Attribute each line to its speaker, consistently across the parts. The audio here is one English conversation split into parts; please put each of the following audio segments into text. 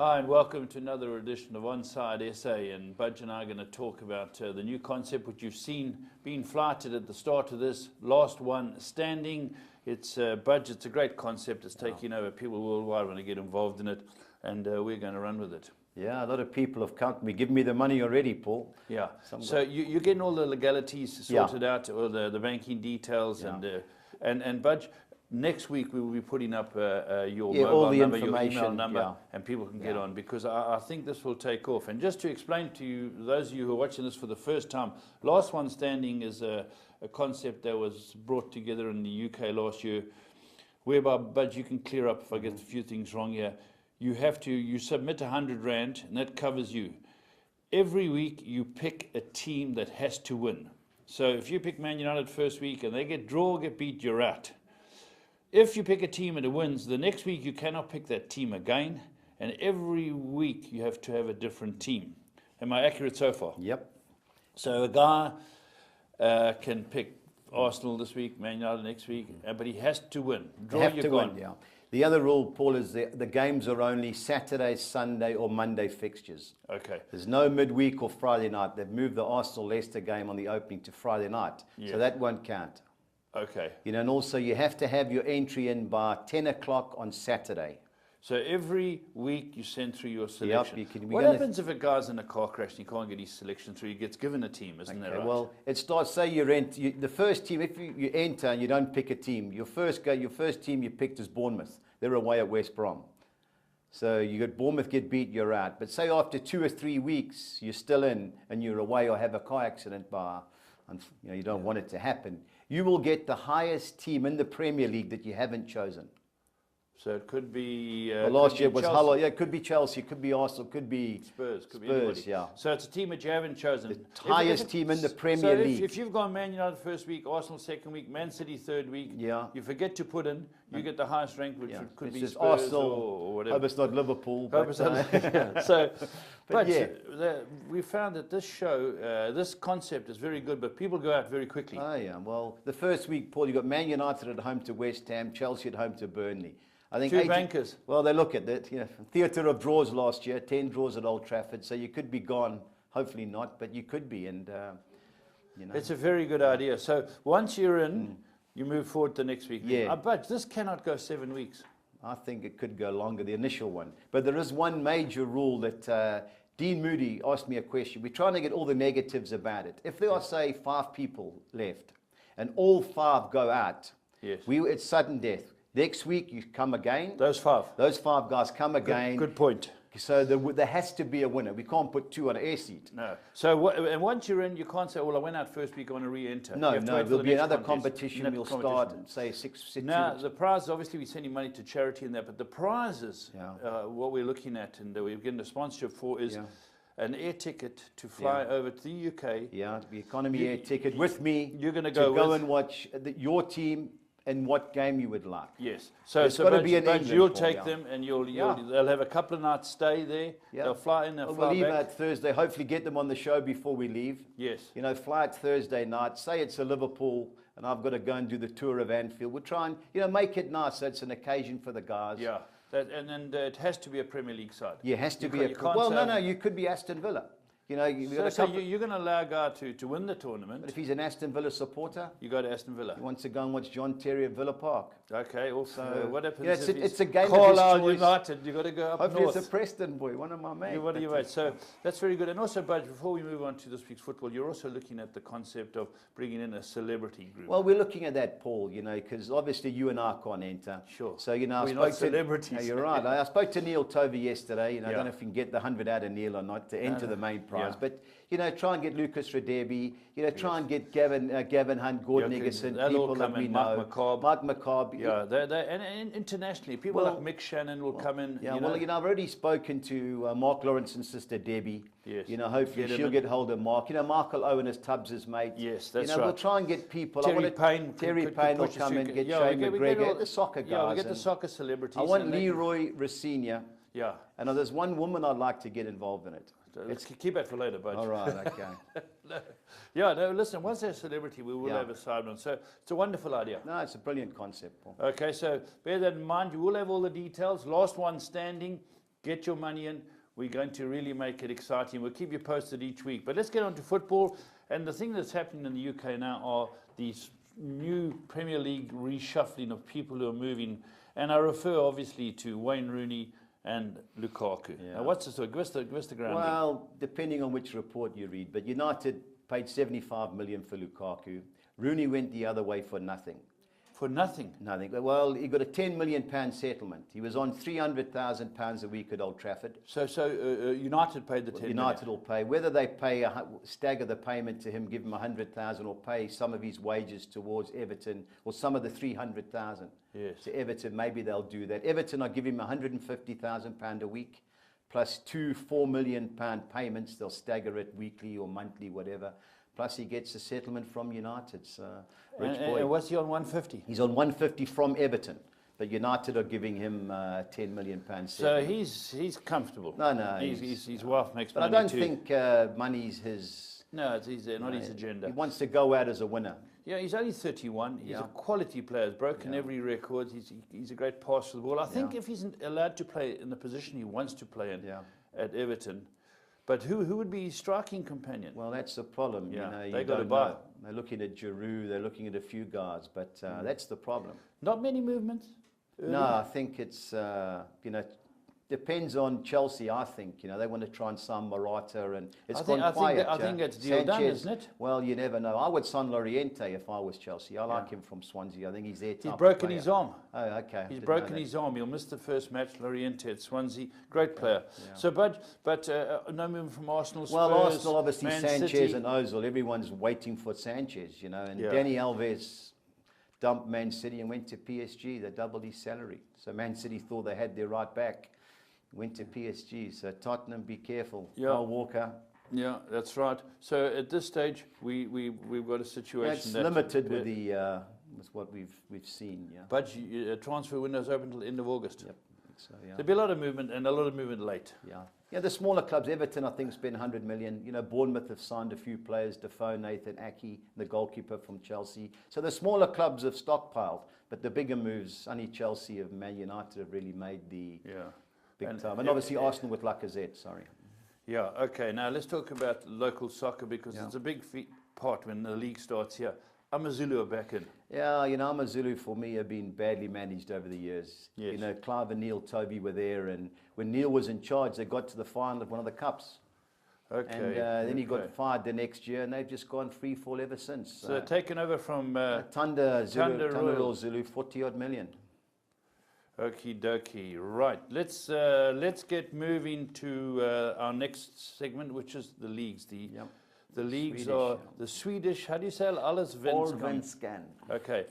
Speaker 1: Hi, and welcome to another edition of Onside SA. And Budge and I are going to talk about the new concept which you've seen being flighted at the start of this, last one standing. It's Budge, it's a great concept. It's taking over. People worldwide want to get involved in it, and we're going to run with it.
Speaker 2: Yeah, a lot of people have come to me, given me the money already, Paul.
Speaker 1: Yeah. So you're getting all the legalities sorted out, or the banking details, and Budge, next week we will be putting up your mobile number, your email number, and people can get on, because I think this will take off. And just to explain to you, those of you who are watching this for the first time, Last One Standing is a concept that was brought together in the UK last year, whereby, Budge, you can clear up if I get a few things wrong here. You submit 100 Rand, and that covers you. Every week you pick a team that has to win. So if you pick Man United first week and they get draw or get beat, you're out. If you pick a team and it wins, the next week you cannot pick that team again, and every week you have to have a different team. Am I accurate so far?
Speaker 2: Yep.
Speaker 1: So a guy can pick Arsenal this week, Man United next week, but he has to win. Draw, you're gone.
Speaker 2: Yeah. The other rule, Paul, is the games are only Saturday, Sunday or Monday fixtures.
Speaker 1: Okay.
Speaker 2: There's no midweek or Friday night. They've moved the Arsenal-Leicester game on the opening to Friday night, so that won't count.
Speaker 1: Okay.
Speaker 2: You know, and also you have to have your entry in by 10 o'clock on Saturday.
Speaker 1: So every week you send through your selection.
Speaker 2: Yep,
Speaker 1: what happens if a guy's in a car crash and he can't get his selection through? He gets given a team, isn't that right?
Speaker 2: Well, it starts, say the first team, if you enter and you don't pick a team, your first team you picked is Bournemouth. They're away at West Brom. So you got Bournemouth get beat, you're out. But say after 2 or 3 weeks, you're still in and you're away or have a car accident you don't want it to happen, you will get the highest team in the Premier League that you haven't chosen.
Speaker 1: So it could be...
Speaker 2: last year it was Hull. Yeah, it could be Chelsea, it could be Arsenal, it could be
Speaker 1: Spurs, could be anybody.
Speaker 2: Yeah.
Speaker 1: So it's a team that you haven't chosen.
Speaker 2: The highest team in the Premier League.
Speaker 1: If you've gone Man United first week, Arsenal second week, Man City third week, you forget to put in, you get the highest rank, which could be Spurs
Speaker 2: Arsenal,
Speaker 1: or whatever.
Speaker 2: Hope it's not Liverpool.
Speaker 1: We found that this show, this concept is very good, but people go out very quickly.
Speaker 2: Oh yeah, well, the first week, Paul, you got Man United at home to West Ham, Chelsea at home to Burnley. I think
Speaker 1: 2 bankers.
Speaker 2: Well, they look at it. Theatre of draws last year, 10 draws at Old Trafford, so you could be gone. Hopefully not, but you could be, and
Speaker 1: It's a very good idea. So once you're in, you move forward to next week.
Speaker 2: Yeah.
Speaker 1: But this cannot go 7 weeks.
Speaker 2: I think it could go longer, the initial one. But there is one major rule that Dean Moody asked me a question. We're trying to get all the negatives about it. If there are, say, 5 people left, and all 5 go out, it's sudden death. Next week, you come again.
Speaker 1: Those 5
Speaker 2: guys come again.
Speaker 1: Good point.
Speaker 2: So there has to be a winner. We can't put 2 on an air seat.
Speaker 1: No. So and once you're in, you can't say, well, I went out first week, I want to re-enter.
Speaker 2: No, there'll be another competition. We'll start, say, 6.
Speaker 1: Now, the prize, obviously, we're sending money to charity and that, but the prizes, what we're looking at and we're getting a sponsorship for is an air ticket to fly over to the UK.
Speaker 2: Yeah, the economy air ticket with me.
Speaker 1: You're going to
Speaker 2: go and watch your team. And what game you would like?
Speaker 1: Yes. So you'll take them, and they'll have a couple of nights stay there. Yeah. They'll fly in. They'll fly
Speaker 2: back. We'll leave
Speaker 1: at
Speaker 2: Thursday. Hopefully, get them on the show before we leave.
Speaker 1: Yes.
Speaker 2: Fly at Thursday night. Say it's a Liverpool, and I've got to go and do the tour of Anfield. We'll try and make it nice. So it's an occasion for the guys.
Speaker 1: Yeah. And then it has to be a Premier League side.
Speaker 2: Yeah, it has to be. No. You could be Aston Villa.
Speaker 1: So you're going to allow a guy to win the tournament.
Speaker 2: But if he's an Aston Villa supporter,
Speaker 1: you go to Aston Villa.
Speaker 2: He wants to go and watch John Terry at Villa Park.
Speaker 1: Okay. Also, what happens if
Speaker 2: it's a game
Speaker 1: Carlisle United? You got to go up
Speaker 2: Hopefully
Speaker 1: north.
Speaker 2: It's a Preston boy, one of my mates.
Speaker 1: What do you wait? So that's very good. And also, Budge, before we move on to this week's football, you're also looking at the concept of bringing in a celebrity group.
Speaker 2: Well, we're looking at that, Paul. Because obviously you and I can't enter.
Speaker 1: Sure.
Speaker 2: So
Speaker 1: we're not celebrities.
Speaker 2: You're right. I spoke to Neil Tovey yesterday. I don't know if you can get the 100 out of Neil or not to enter the main prize, but. Try and get Lucas Radebe, try and get Gavin Hunt, Gordon Eggerson, people that we know. Mark McCobb.
Speaker 1: Yeah, and internationally, people like Mick Shannon will come in.
Speaker 2: Yeah, I've already spoken to Mark Lawrence's sister Debbie.
Speaker 1: Yes.
Speaker 2: Hopefully she'll get hold of Mark. Michael Owen is Tubbs' mate.
Speaker 1: Yes, that's right.
Speaker 2: We'll try and get people.
Speaker 1: Terry Payne
Speaker 2: will come in, get Shane McGregor, the soccer guys.
Speaker 1: Yeah, we get the soccer celebrities.
Speaker 2: I want Leroy Rossini.
Speaker 1: Yeah.
Speaker 2: And there's one woman I'd like to get involved in it.
Speaker 1: Let's keep that for later, Budge.
Speaker 2: All right, okay.
Speaker 1: Listen, once they're a celebrity, we will have a side one. So it's a wonderful idea.
Speaker 2: No, it's a brilliant concept, Paul.
Speaker 1: Okay, so bear that in mind. You will have all the details. Last One Standing. Get your money in. We're going to really make it exciting. We'll keep you posted each week. But let's get on to football. And the thing that's happening in the UK now are these new Premier League reshuffling of people who are moving. And I refer obviously to Wayne Rooney and Lukaku.
Speaker 2: Yeah.
Speaker 1: Now, what's the story? Give us the grounding.
Speaker 2: Well, depending on which report you read, but United paid 75 million for Lukaku. Rooney went the other way for nothing.
Speaker 1: For nothing?
Speaker 2: Nothing. Well, he got a £10 million settlement. He was on £300,000 a week at Old Trafford.
Speaker 1: So United paid the 10
Speaker 2: United
Speaker 1: million.
Speaker 2: will pay. Whether they pay stagger the payment to him, give him 100,000, or pay some of his wages towards Everton, or some of the 300,000 to Everton, maybe they'll do that. Everton, I'll give him £150,000 a week, plus two £4 million payments. They'll stagger it weekly or monthly, whatever. Plus he gets a settlement from United. So, rich boy.
Speaker 1: And what's he on 150?
Speaker 2: He's on 150 from Everton. But United are giving him £10 million settlement.
Speaker 1: So he's comfortable.
Speaker 2: No,
Speaker 1: his wife makes
Speaker 2: but
Speaker 1: money.
Speaker 2: But I don't
Speaker 1: too.
Speaker 2: think money's his...
Speaker 1: No, it's not his agenda.
Speaker 2: He wants to go out as a winner.
Speaker 1: Yeah, he's only 31. He's a quality player. He's broken every record. He's a great passer of the ball. I think if he's allowed to play in the position he wants to play in at Everton, but who would be his striking companion?
Speaker 2: Well, that's the problem.
Speaker 1: Yeah,
Speaker 2: you
Speaker 1: they got to buy.
Speaker 2: They're looking at Giroud. They're looking at a few guys, but that's the problem.
Speaker 1: Not many movements.
Speaker 2: No, I think it's depends on Chelsea. I think they want to try and sign Morata, and it's gone quiet.
Speaker 1: I think that's deal done, isn't it?
Speaker 2: Well, you never know. I would sign Llorente if I was Chelsea. I like him from Swansea. I think he's there.
Speaker 1: He's broken his arm.
Speaker 2: Oh, okay.
Speaker 1: He's broken his arm. He'll miss the first match. Llorente at Swansea, great player. Yeah. So, but no movement from Arsenal. Spurs,
Speaker 2: well, Arsenal obviously
Speaker 1: Man
Speaker 2: Sanchez
Speaker 1: City.
Speaker 2: And Ozil. Everyone's waiting for Sanchez, and Dani Alves dumped Man City and went to PSG. They doubled his salary. So Man City thought they had their right back. Went to PSG. So Tottenham, be careful. Kyle Walker.
Speaker 1: Yeah, that's right. So at this stage, we've got a situation
Speaker 2: that's limited with the with what we've seen. Yeah.
Speaker 1: But transfer windows open until end of August.
Speaker 2: Yep. So,
Speaker 1: there'll be a lot of movement and a lot of movement late.
Speaker 2: Yeah. The smaller clubs, Everton, I think, spent 100 million. Bournemouth have signed a few players, Defoe, Nathan Aki, the goalkeeper from Chelsea. So the smaller clubs have stockpiled, but the bigger moves, only Chelsea and Man United have really made the big time. And obviously Arsenal with Lacazette, sorry.
Speaker 1: Yeah, okay. Now let's talk about local soccer, because it's a big part when the league starts here. Amazulu are back in.
Speaker 2: Yeah, Amazulu for me have been badly managed over the years.
Speaker 1: Yes.
Speaker 2: Clive and Neil Toby were there, and when Neil was in charge, they got to the final of one of the cups.
Speaker 1: Okay.
Speaker 2: And then he got fired the next year, and they've just gone free fall ever since.
Speaker 1: So they're taken over from
Speaker 2: Tanda Royal Zulu, 40-odd million.
Speaker 1: Okie dokie. Right. Let's get moving to our next segment, which is the leagues. The leagues are the Swedish. How do you say it?
Speaker 2: Allsvenskan.
Speaker 1: Okay.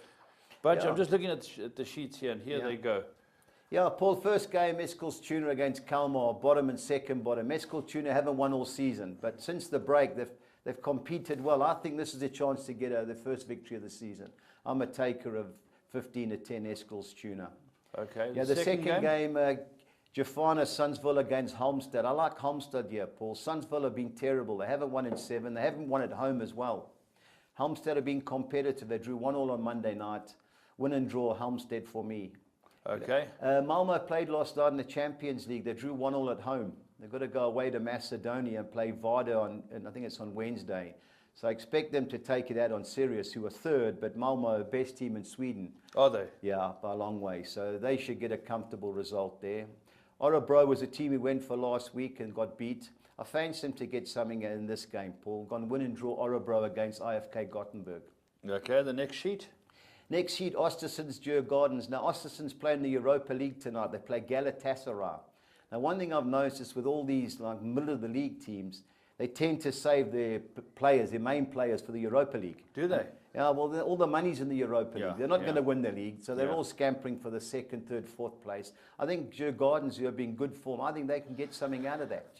Speaker 1: But I'm just looking at the sheets here, and here they go.
Speaker 2: Yeah, Paul, first game, Eskilstuna against Kalmar, bottom and second bottom. Eskilstuna haven't won all season, but since the break, they've competed well. I think this is a chance to get their first victory of the season. I'm a taker of 15-10 Eskilstuna.
Speaker 1: Okay.
Speaker 2: Yeah, the second game Jafana Sundsvall against Halmstad. I like Halmstad here, Paul. Sundsvall have been terrible. They haven't won in 7. They haven't won at home as well. Halmstad have been competitive. They drew 1-1 on Monday night. Win and draw Halmstad for me.
Speaker 1: Okay.
Speaker 2: Malmo played last night in the Champions League. They drew 1-1 at home. They've got to go away to Macedonia and play Vardar and I think it's on Wednesday. So I expect them to take it out on Sirius, who are third, but Malmo, best team in Sweden.
Speaker 1: Are they?
Speaker 2: Yeah, by a long way. So they should get a comfortable result there. Örebro was a team who went for last week and got beat. I fancy them to get something in this game, Paul. Gone win and draw Örebro against IFK Gothenburg.
Speaker 1: Okay, the next sheet.
Speaker 2: Next sheet, Östersunds, Djurgårdens. Now, Östersunds play in the Europa League tonight. They play Galatasaray. Now, one thing I've noticed is with all these middle-of-the-league teams, they tend to save their players, their main players, for the Europa League.
Speaker 1: Do they?
Speaker 2: Yeah, well, all the money's in the Europa League. They're not going to win the league, so they're all scampering for the second, third, fourth place. I think Djurgårdens, who have been good form, I think they can get something out of that,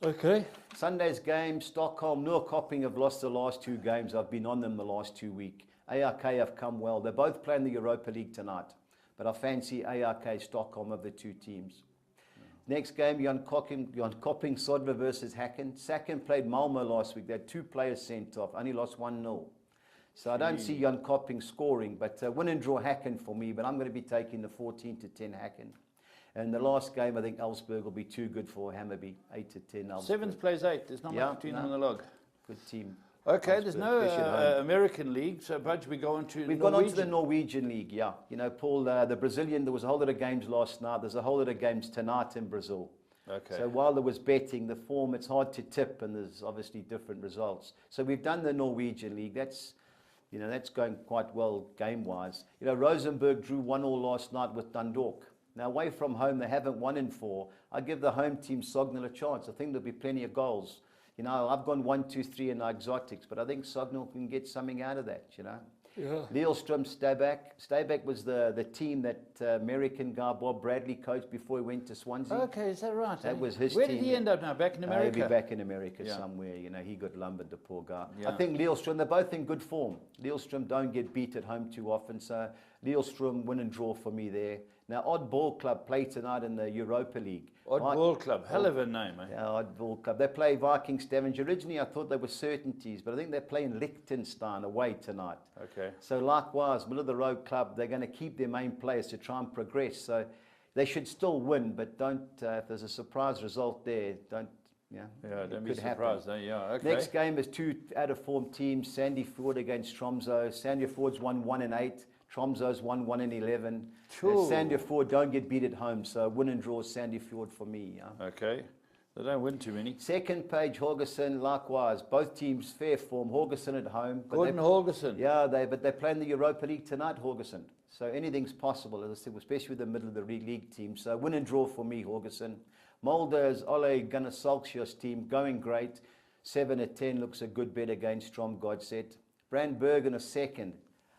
Speaker 1: Okay.
Speaker 2: Sunday's game, Stockholm, Norrköping have lost the last 2 games. I've been on them the last 2 weeks. ARK have come well. They're both playing the Europa League tonight. But I fancy ARK, Stockholm of the 2 teams. Next game, Jönköping Sodva versus Häcken. Häcken played Malmö last week. They had 2 players sent off, only lost 1-0. So I don't see Jönköping scoring, but win and draw Häcken for me, but I'm going to be taking the 14-10 Häcken. And the last game, I think Ellsberg will be too good for Hammarby, 8-10. Ellsberg.
Speaker 1: 7th plays 8. There's not much between them on the log.
Speaker 2: Good team.
Speaker 1: Okay, there's no American league, so Budge, we go into
Speaker 2: We've gone on to the Norwegian league, yeah. You know, Paul, the Brazilian, there was a whole lot of games last night. There's a whole lot of games tonight in Brazil.
Speaker 1: Okay.
Speaker 2: So while there was betting, the form, it's hard to tip, and there's obviously different results. So we've done the Norwegian league. That's, you know, that's going quite well game-wise. You know, Rosenborg drew 1-1 last night with Dundalk. Now, away from home, they haven't won in 4. I give the home team Sognal a chance. I think there'll be plenty of goals. You know, I've gone 1-2-3 in exotics, but I think Sognal can get something out of that, you know. Yeah. Lillestrøm, Stabæk. Stabæk was the team that American guy Bob Bradley coached before he went to Swansea.
Speaker 1: Okay, is that right?
Speaker 2: That was his
Speaker 1: Where
Speaker 2: team.
Speaker 1: Where did he end up now? Back in America?
Speaker 2: He'll be back in America somewhere. You know, he got lumbered, the poor guy. Yeah. I think Lillestrøm, they're both in good form. Lillestrøm don't get beat at home too often, so Lillestrøm win and draw for me there. Now, Odd Ball Club play tonight in the Europa League.
Speaker 1: Odd Ball Club, hell of a name, eh?
Speaker 2: Yeah, Odd Ball Club. They play Viking Stavanger. Originally, I thought they were certainties, but I think they're playing Liechtenstein away tonight.
Speaker 1: Okay.
Speaker 2: So likewise, middle of the road club, they're going to keep their main players to try and progress. So they should still win, but don't, if there's a surprise result there, don't,
Speaker 1: don't be surprised. Yeah, okay.
Speaker 2: Next game is 2 out-of-form teams, Sandefjord against Tromsø. Sandefjord's won 1-8. Tromsø's won 1-11. Sandefjord don't get beat at home, so win and draw Sandefjord for me. Yeah.
Speaker 1: Okay. They don't win too many.
Speaker 2: Second page, Haugesund, likewise. Both teams fair form. Haugesund at home.
Speaker 1: Gordon Haugesund.
Speaker 2: Yeah, but they play in the Europa League tonight, Haugesund. So anything's possible, as I said, especially with the middle of the league team. So win and draw for me, Haugesund. Molde's Ole Gunnar Solskjaer's team going great. 7-10 looks a good bet against Strom Godset. Brandbergen a second.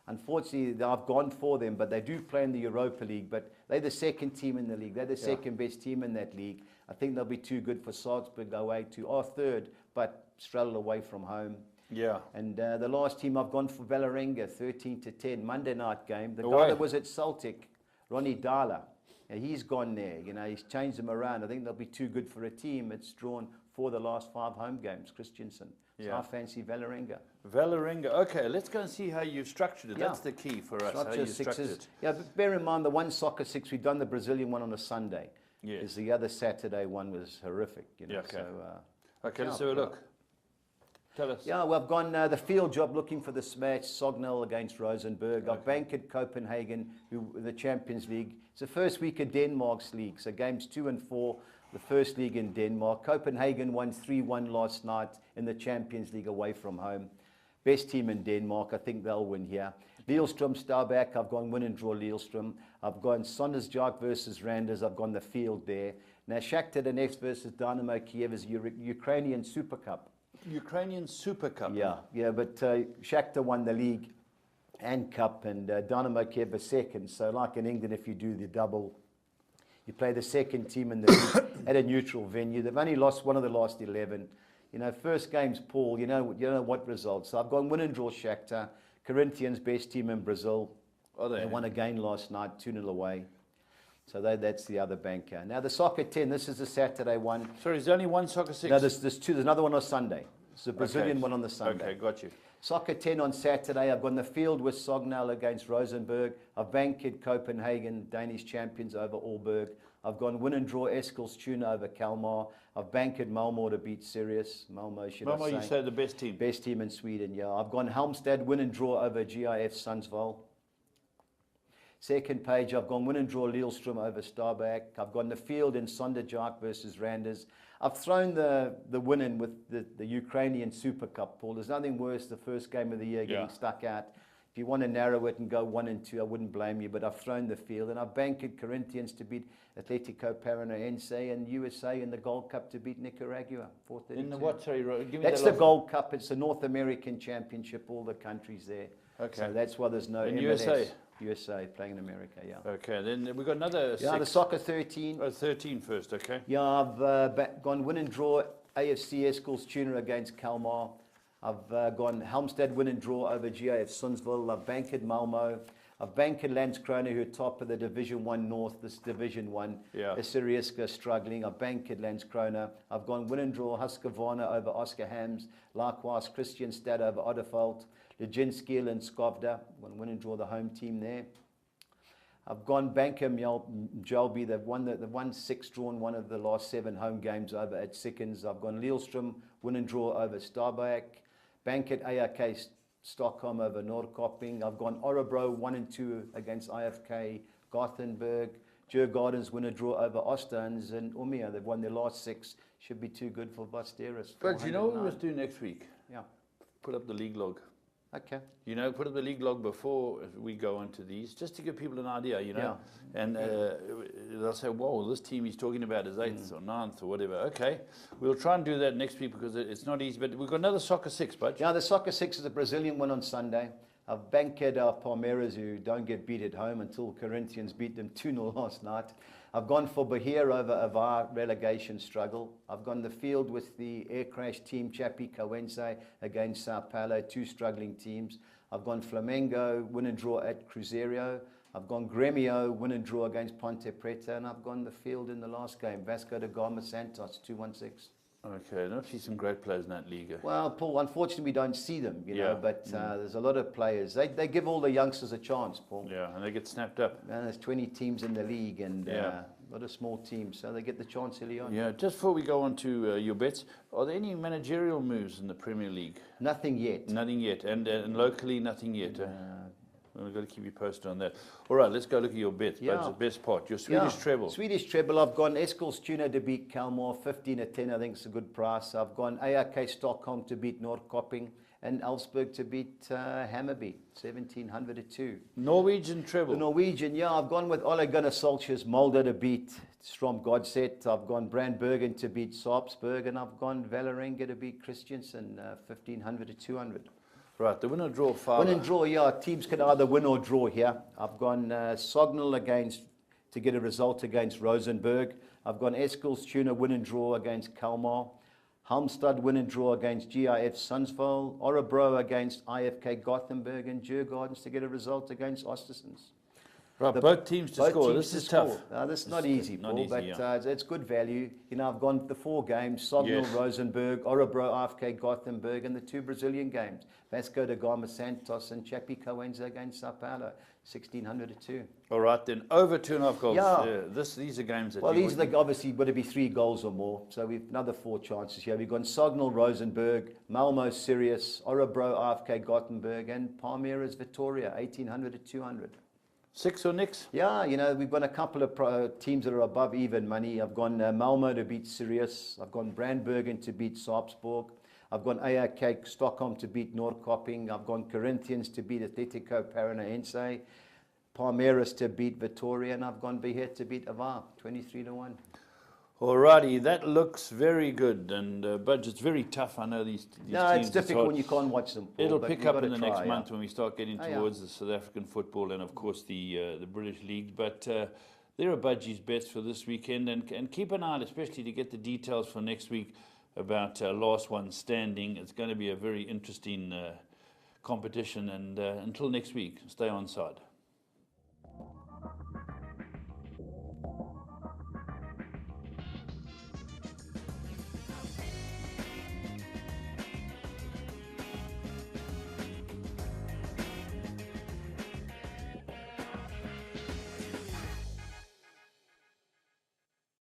Speaker 2: Unfortunately, I've gone for them, but they do play in the Europa League. But they're the second team in the league. They're the second best team in that league. I think they'll be too good for Salzburg away to our third, but Strel away from home.
Speaker 1: Yeah.
Speaker 2: And the last team I've gone for Valerenga, 13-10, Monday night game. The guy that was at Celtic, Ronnie Dahler, he's gone there. You know, he's changed them around. I think they'll be too good for a team. It's drawn for the last 5 home games, Christiansen. So I fancy Valerenga.
Speaker 1: Valerenga. Okay, let's go and see how you've structured it. That's the key for us, how you structured it.
Speaker 2: Yeah, but bear in mind the one soccer 6, we've done the Brazilian one on a Sunday. Yes. The other Saturday one was horrific. You know,
Speaker 1: okay. Okay, let's have a look. Tell us.
Speaker 2: Yeah, well, I've gone the field job looking for this match, Sognal against Rosenborg. I've banked at Copenhagen, the Champions League. It's the first week of Denmark's league, so games 2 and 4. The first league in Denmark. Copenhagen won 3-1 last night in the Champions League away from home. Best team in Denmark. I think they'll win here. Lillestrøm, Stabæk. I've gone win and draw Lillestrøm. I've gone Sondersjak versus Randers. I've gone the field there. Now Shakhtar Donetsk versus Dynamo Kiev is Ukrainian Super Cup.
Speaker 1: Ukrainian Super Cup.
Speaker 2: Yeah, but Shakhtar won the league and cup, and Dynamo Kiev was second. So like in England, if you do the double, you play the second team in the league at a neutral venue. They've only lost one of the last 11. You know, first game's Paul. You know what results. So I've gone win and draw Shakhtar. Corinthians, best team in Brazil. They won again last night, 2-0 away. So that's the other banker. Now the soccer 10. This is the Saturday one.
Speaker 1: Sorry, is there only one soccer 6?
Speaker 2: No, there's 2. There's another one on Sunday. It's the Brazilian one on the Sunday.
Speaker 1: Okay, got you.
Speaker 2: Soccer 10 on Saturday. I've gone the field with Sognal against Rosenborg. I've banked Copenhagen, Danish champions over Aalborg. I've gone win and draw Eskilstuna over Kalmar. I've banked Malmö to beat Sirius. Malmö,
Speaker 1: Malmö, you said the best team.
Speaker 2: Best team in Sweden, yeah. I've gone Halmstad, win and draw over GIF Sundsvall. Second page, I've gone win and draw Lillestrøm over Stabæk. I've gone the field in Sondersjak versus Randers. I've thrown the win in with the Ukrainian Super Cup, Paul. There's nothing worse the first game of the year getting stuck out. If you want to narrow it and go 1 and 2, I wouldn't blame you, but I've thrown the field. And I've banked Corinthians to beat Atletico Paranaense, and USA in the Gold Cup to beat Nicaragua. 432.
Speaker 1: In the what? Sorry, give me
Speaker 2: that's the Gold Cup. It's the North American Championship, all the countries there.
Speaker 1: Okay.
Speaker 2: So that's why there's no
Speaker 1: in
Speaker 2: MLS. USA playing in America, yeah.
Speaker 1: Okay, then we've got another 6.
Speaker 2: Yeah, the soccer 13.
Speaker 1: 13 first, okay.
Speaker 2: Yeah, I've gone win and draw AFC Eskilstuna against Kalmar. I've gone Halmstad win and draw over GIF Sundsvall. I've banked Malmö. I've banked Landskrona, who are top of the Division 1 North, this Division 1. Yeah. Siriuska struggling. I've banked Landskrona. I've gone win and draw Husqvarna over Oskarshamn. Likewise, Kristianstad over Odderholt. Leginskiel and Skovda. Win and draw the home team there. I've gone Banker Mjolby. They've won 6, drawn one of the last 7 home games over at Sickens. I've gone Lillestrøm, win and draw over Stabæk. Bank at ARK Stockholm over Norrköping. I've gone Örebro 1 and 2 against IFK Gothenburg. Djurgårdens win and draw over Ostens, and Umeå, they've won their last 6. Should be too good for Vasteras.
Speaker 1: But you know what we must do next week?
Speaker 2: Yeah.
Speaker 1: Put up the league log.
Speaker 2: Okay.
Speaker 1: You know, put up the league log before we go into these, just to give people an idea, you know. Yeah. And they'll say, whoa, this team he's talking about is 8th or 9th or whatever. Okay, we'll try and do that next week because it's not easy. But we've got another Soccer 6, Bud.
Speaker 2: Yeah, the Soccer 6 is a Brazilian one on Sunday. I've banked our Palmeiras, who don't get beat at home until Corinthians beat them 2-0 last night. I've gone for Bahia over Avar relegation struggle. I've gone the field with the air crash team Chapecoense against Sao Paulo, 2 struggling teams. I've gone Flamengo, win and draw at Cruzeiro. I've gone Grêmio, win and draw against Ponte Preta. And I've gone the field in the last game, Vasco da Gama Santos, 2-1-6.
Speaker 1: Okay, don't see some great players in that league.
Speaker 2: Well, Paul, unfortunately we don't see them, you know, but there's a lot of players. They give all the youngsters a chance, Paul.
Speaker 1: Yeah, and they get snapped up.
Speaker 2: And there's 20 teams in the league and a lot of small teams, so they get the chance early on.
Speaker 1: Yeah, just before we go on to your bets, are there any managerial moves in the Premier League?
Speaker 2: Nothing yet.
Speaker 1: Nothing yet, and locally nothing yet. We've got to keep you posted on that. All right, let's go look at your bets. Yeah. The best part, your Swedish treble.
Speaker 2: Swedish treble, I've gone Eskilstuna to beat Kalmar, 15-10, I think it's a good price. I've gone ARK Stockholm to beat Norrköping, and Elfsborg to beat Hammarby, 1700-2.
Speaker 1: Norwegian treble.
Speaker 2: The Norwegian, I've gone with Ole Gunnar Solskjaer's Molde to beat Strom Godset. I've gone Brandbergen to beat Sarpsborg, and I've gone Vålerenga to beat Christiansen, 1500-200.
Speaker 1: Right, the winner draw 5.
Speaker 2: Win and draw, teams can either win or draw here. I've gone Sognal to get a result against Rosenborg. I've gone Eskilstuna win and draw against Kalmar. Halmstad win and draw against GIF Sundsvall. Örebro against IFK Gothenburg, and Djurgårdens to get a result against Östersund.
Speaker 1: Right, both teams to score. This is tough.
Speaker 2: This is not easy, Paul, but it's good value. You know, I've gone the 4 games, Sognal, Rosenborg, Örebro, IFK Gothenburg, and the 2 Brazilian games, Vasco da Gama Santos and Chapecoense against Sao Paulo, 1600-2.
Speaker 1: All right, then, over 2.5 goals. Yeah. These are games that
Speaker 2: these are obviously got to be 3 goals or more, so we've another 4 chances here. We've gone Sognal, Rosenborg, Malmo, Sirius, Örebro, IFK Gothenburg, and Palmeiras, Vitória, 1800-200.
Speaker 1: 6 or nix?
Speaker 2: Yeah, you know, we've got a couple of teams that are above even money. I've gone Malmo to beat Sirius. I've gone Brandbergen to beat Sarpsborg. I've gone ARK Stockholm to beat Norrköping. I've gone Corinthians to beat Atletico Paranaense. Palmeiras to beat Vitória. And I've gone Bahia to beat Avar, 23-1.
Speaker 1: Alrighty, that looks very good, and but it's very tough. I know these
Speaker 2: no,
Speaker 1: teams.
Speaker 2: it's difficult when you can't watch them. Paul,
Speaker 1: it'll pick up in the next month when we start getting towards the South African football and, of course, the British League. But there are Budgie's bets for this weekend, and keep an eye out, especially to get the details for next week about last one standing. It's going to be a very interesting competition, and until next week, stay on side.